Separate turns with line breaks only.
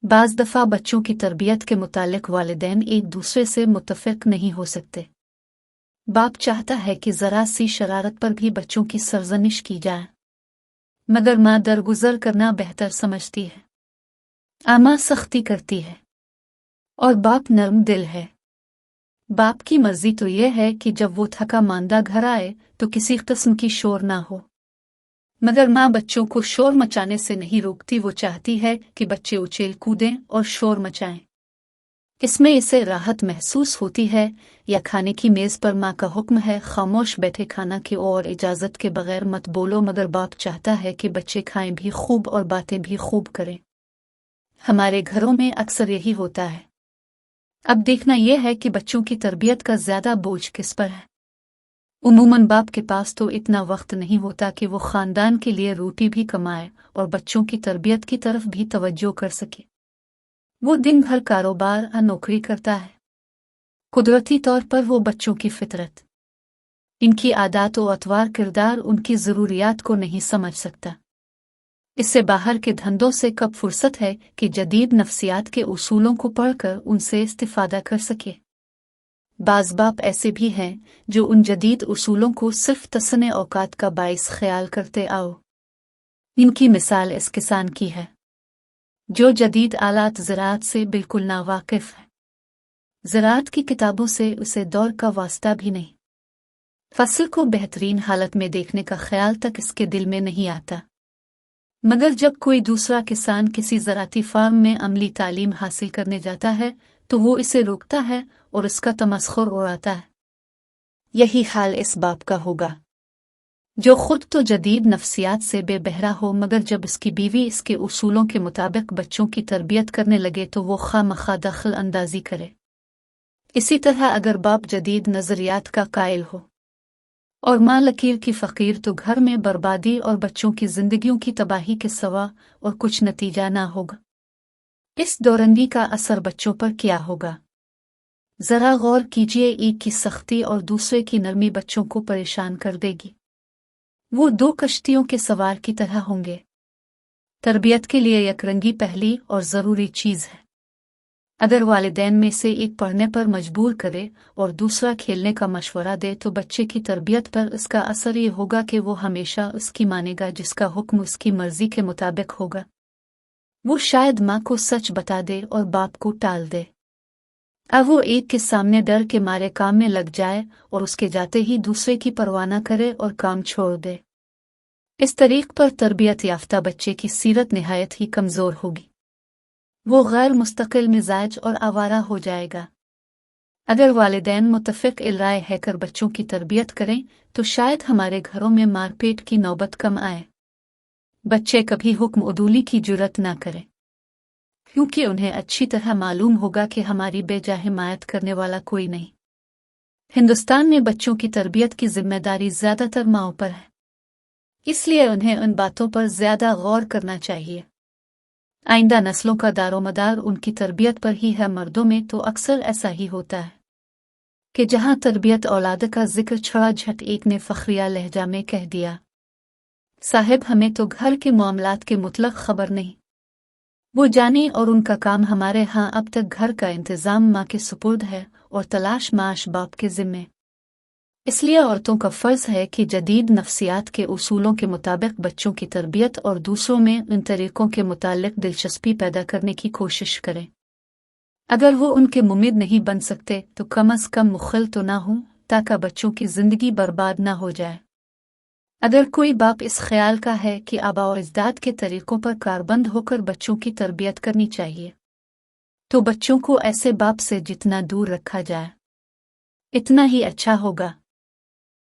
बाज़ दफ़ा बच्चों की तरबियत के मुतालिक वालिदैन एक दूसरे से मुत्तफ़िक़ नहीं हो सकते। बाप चाहता है कि ज़रा सी शरारत पर भी बच्चों की सरज़निश की जाए, मगर माँ दरगुज़र करना बेहतर समझती है। आमा सख्ती करती है और बाप नरम दिल है। बाप की मर्ज़ी तो यह है कि जब वो थका मांदा घर आए तो किसी किस्म की शोर ना हो, मगर माँ बच्चों को शोर मचाने से नहीं रोकती। वो चाहती है कि बच्चे उछल कूदें और शोर मचाएं। इसमें इसे राहत महसूस होती है या खाने की मेज़ पर माँ का हुक्म है, खामोश बैठे खाना की और इजाज़त के बगैर मत बोलो, मगर बाप चाहता है कि बच्चे खाएं भी खूब और बातें भी खूब करें। हमारे घरों में अक्सर यही होता है। अब देखना यह है कि बच्चों की तरबियत का ज़्यादा बोझ किस पर है। उमूमन बाप के पास तो इतना वक्त नहीं होता कि वो ख़ानदान के लिए रोटी भी कमाए और बच्चों की तरबियत की तरफ भी तवज्जो कर सके। वो दिन भर कारोबार और नौकरी करता है। कुदरती तौर पर वो बच्चों की फितरत, इनकी आदत और अतवार किरदार, उनकी ज़रूरियात को नहीं समझ सकता। इससे बाहर के धंधों से कब फुर्सत है कि जदीद नफ्सियात के उसूलों को पढ़कर उनसे इस्तिफादा कर सके। बाज़ बाप ऐसे भी हैं जो उन जदीद उसूलों को सिर्फ तसने औकात का बाइस ख्याल करते आओ। इनकी मिसाल इस किसान की है जो जदीद आलात ज़राअत से बिल्कुल नावाकिफ़ है। ज़राअत की किताबों से उसे दौर का वास्ता भी नहीं। फसल को बेहतरीन हालत में देखने का ख्याल तक इसके दिल में नहीं आता। मगर जब कोई दूसरा किसान किसी ज़राअती फार्म में अमली तालीम हासिल करने जाता है तो वो इसे रोकता है और उसका तमस्खुर उड़ाता है। यही हाल इस बाप का होगा जो खुद तो जदीद नफ्सियात से बेबहरा हो, मगर जब इसकी बीवी इसके उसूलों के मुताबिक बच्चों की तरबियत करने लगे तो वो खामखा दखल अंदाजी करे। इसी तरह अगर बाप जदीद नज़रियात का कायल हो और माँ लकीर की फ़कीर तो घर में बर्बादी और बच्चों की ज़िंदगियों की तबाही के सिवा और कुछ नतीजा ना होगा। इस दौरंगी का असर बच्चों पर क्या होगा? ज़रा गौर कीजिए। एक की सख्ती और दूसरे की नरमी बच्चों को परेशान कर देगी। वो दो कश्तियों के सवार की तरह होंगे। तरबियत के लिए यकरंगी पहली और ज़रूरी चीज़ है। अगर वालिदैन में से एक पढ़ने पर मजबूर करे और दूसरा खेलने का मशवरा दे तो बच्चे की तरबियत पर इसका असर ये होगा कि वो हमेशा उसकी मानेगा जिसका हुक्म उसकी मर्जी के मुताबिक होगा। वो शायद माँ को सच बता दे और बाप को टाल दे। अब वो एक के सामने डर के मारे काम में लग जाए और उसके जाते ही दूसरे की परवाह न करे और काम छोड़ दे। इस तरीक़ पर तरबियत याफ्ता बच्चे की सीरत निहायत ही कमज़ोर होगी। वो गैर मुस्तकिल मिजाज और आवारा हो जाएगा। अगर वालिदैन मुत्तफ़िक़ राय है कर बच्चों की तरबियत करें तो शायद हमारे घरों में मारपीट की नौबत कम आए। बच्चे कभी हुक्म उदूली की जुर्रत ना करें, क्योंकि उन्हें अच्छी तरह मालूम होगा कि हमारी बेजा हिमायत करने वाला कोई नहीं। हिंदुस्तान में बच्चों की तरबियत की जिम्मेदारी ज़्यादातर माँओं पर है, इसलिए उन्हें उन बातों पर ज़्यादा गौर करना चाहिए। आइंदा नस्लों का दारोमदार उनकी तरबियत पर ही है। मर्दों में तो अक्सर ऐसा ही होता है कि जहाँ तरबियत औलाद का जिक्र छड़ा झट एक ने फ़ख्रिया लहजा में कह दिया, साहिब हमें तो घर के मामलात के मुतलक खबर नहीं। वो जाने और उनका काम हमारे यहाँ अब तक घर का इंतज़ाम माँ के सुपुर्द है और तलाश माश बाप के ज़िम्मे। इसलिए औरतों का फ़र्ज़ है कि जदीद नफ्सियात के उसूलों के मुताबिक बच्चों की तरबियत और दूसरों में उन तरीक़ों के मुतालिक दिलचस्पी पैदा करने की कोशिश करें। अगर वो उनके मुमिद नहीं बन सकते तो कम अज़ कम मुखिल तो ना हों, ताकि बच्चों की ज़िंदगी बर्बाद ना हो जाए। अगर कोई बाप इस ख्याल का है कि आबा और अजदाद के तरीक़ों पर कारबंद होकर बच्चों की तरबियत करनी चाहिए तो बच्चों को ऐसे बाप से जितना दूर रखा जाए इतना ही अच्छा होगा।